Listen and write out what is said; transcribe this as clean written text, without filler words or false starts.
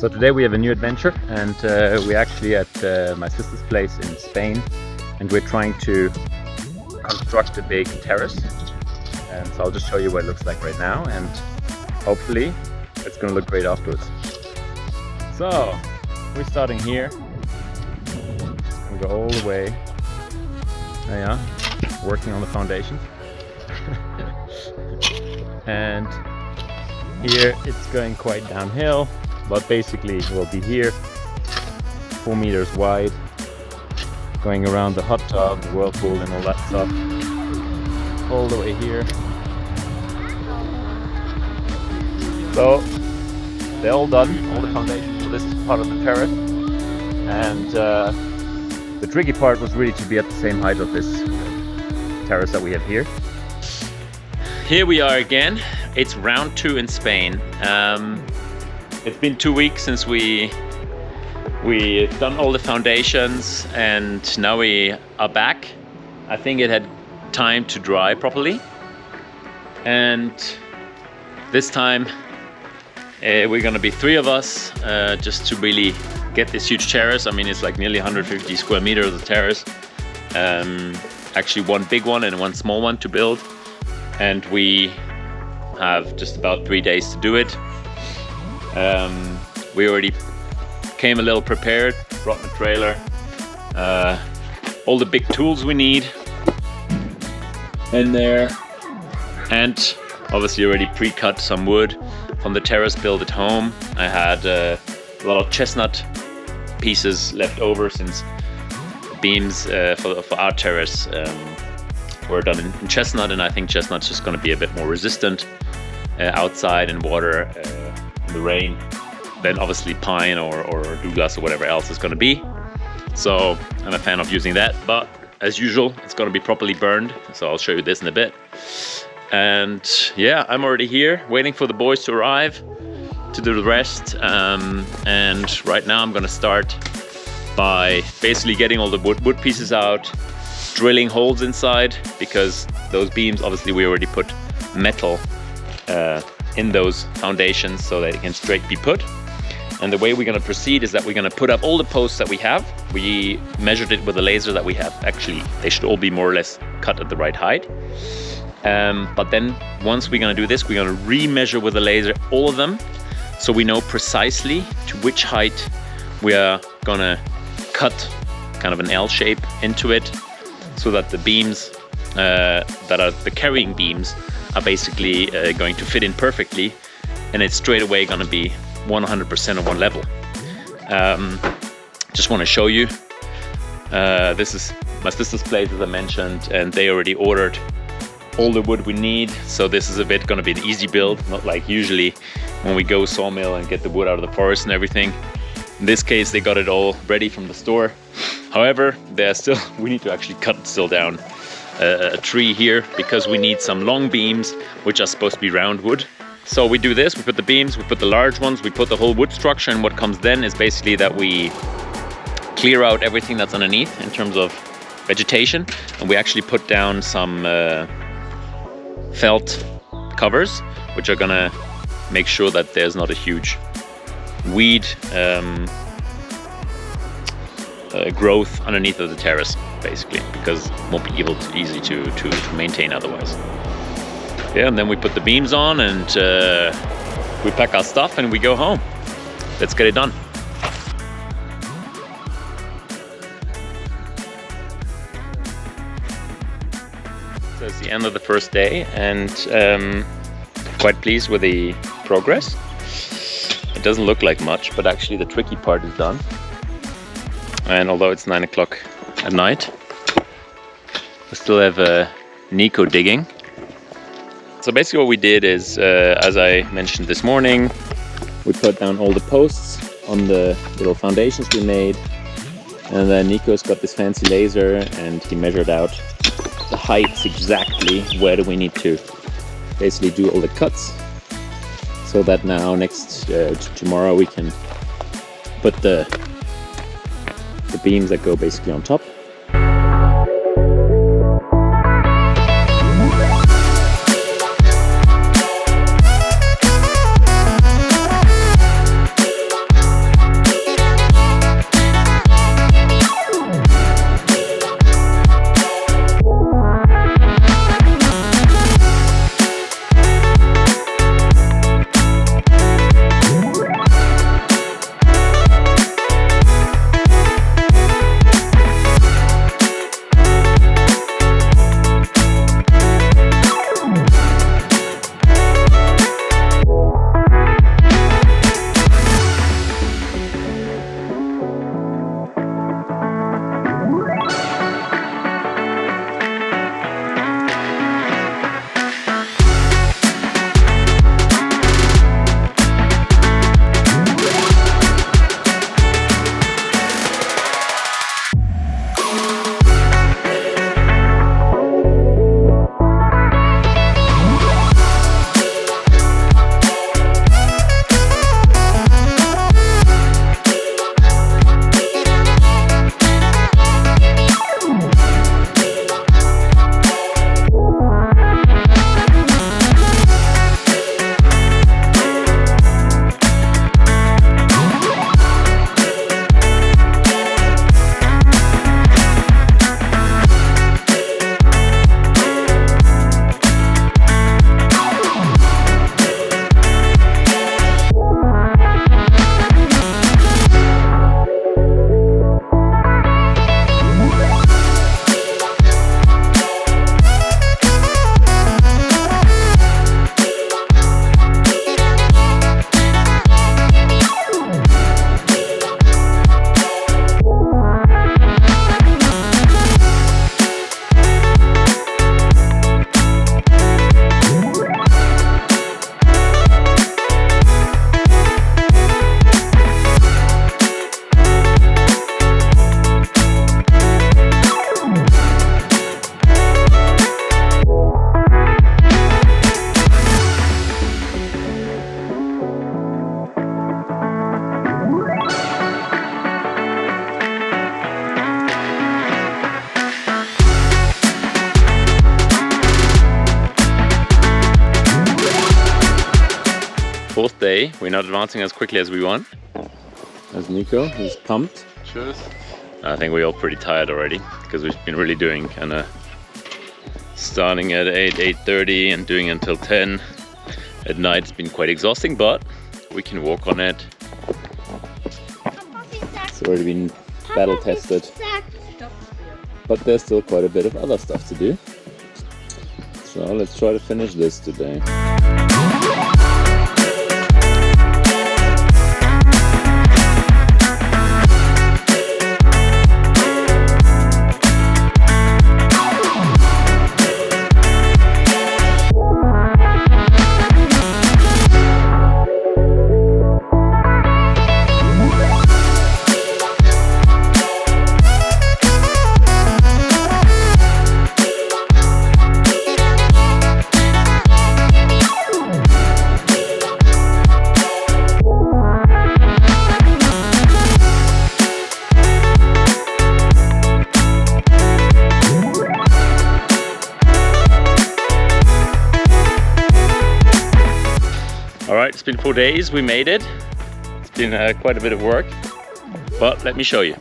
So today we have a new adventure, and we're actually at my sister's place in Spain, and we're trying to construct a big terrace. And so I'll just show you what it looks like right now, and hopefully it's going to look great afterwards. So we're starting here. We go all the way. There you are, working on the foundations. And here it's going quite downhill, but basically we'll be here 4 meters wide, going around the hot tub, the whirlpool and all that stuff, all the way here. So they're all done, all the foundations for this part of the terrace, and the tricky part was really to be at the same height of this terrace that we have here. Here we are again. It's round 2 in Spain. It's been 2 weeks since we've done all the foundations, and now we are back. I think it had time to dry properly, and this time we're gonna be 3 of us just to really get this huge terrace. I mean, it's like nearly 150 square meters of terrace. Actually 1 big one and 1 small one to build, and we have just about 3 days to do it. We already came a little prepared, brought my trailer, all the big tools we need in there, and obviously already pre-cut some wood from the terrace built at home. I had a lot of chestnut pieces left over since beams for our terrace were done in chestnut, and I think chestnut's just going to be a bit more resistant outside in water, in the rain, than obviously pine or Douglas or whatever else is going to be. So I'm a fan of using that, but as usual it's going to be properly burned, so I'll show you this in a bit. And yeah, I'm already here waiting for the boys to arrive to do the rest, and right now I'm going to start by basically getting all the wood pieces out, drilling holes inside, because those beams, obviously we already put metal in those foundations so that it can straight be put. And the way we're going to proceed is that we're going to put up all the posts that we have. We measured it with a laser that we have. Actually, they should all be more or less cut at the right height. But then once we're going to do this, we're going to re-measure with a laser all of them, so we know precisely to which height we are going to cut kind of an L shape into it, so that the beams that are the carrying beams are basically going to fit in perfectly, and it's straight away going to be 100% on one level. Just want to show you, this is my sister's place, as I mentioned, and they already ordered all the wood we need, so this is a bit going to be an easy build, not like usually when we go sawmill and get the wood out of the forest and everything. In this case they got it all ready from the store. However, we need to actually cut still down a tree here, because we need some long beams which are supposed to be round wood. So we do this, we put the beams, we put the large ones, we put the whole wood structure, and what comes then is basically that we clear out everything that's underneath in terms of vegetation, and we actually put down some felt covers, which are gonna make sure that there's not a huge weed growth underneath of the terrace, basically, because it won't be easy to maintain otherwise. Yeah, and then we put the beams on, and we pack our stuff and we go home. Let's get it done. So it's the end of the first day, and quite pleased with the progress. It doesn't look like much, but actually the tricky part is done. And although it's 9 o'clock at night, we still have Nico digging. So basically what we did is, as I mentioned this morning, we put down all the posts on the little foundations we made, and then Nico's got this fancy laser and he measured out the heights exactly where do we need to basically do all the cuts, so that now tomorrow we can put the beams that go basically on top. 4th day. We're not advancing as quickly as we want. As Nico, he's pumped. Cheers. I think we're all pretty tired already because we've been really doing kind of starting at 8:30 and doing until 10 at night. It's been quite exhausting, but we can walk on it. It's already been battle tested, but there's still quite a bit of other stuff to do. So let's try to finish this today. Alright, it's been 4 days, we made it. It's been quite a bit of work, but let me show you.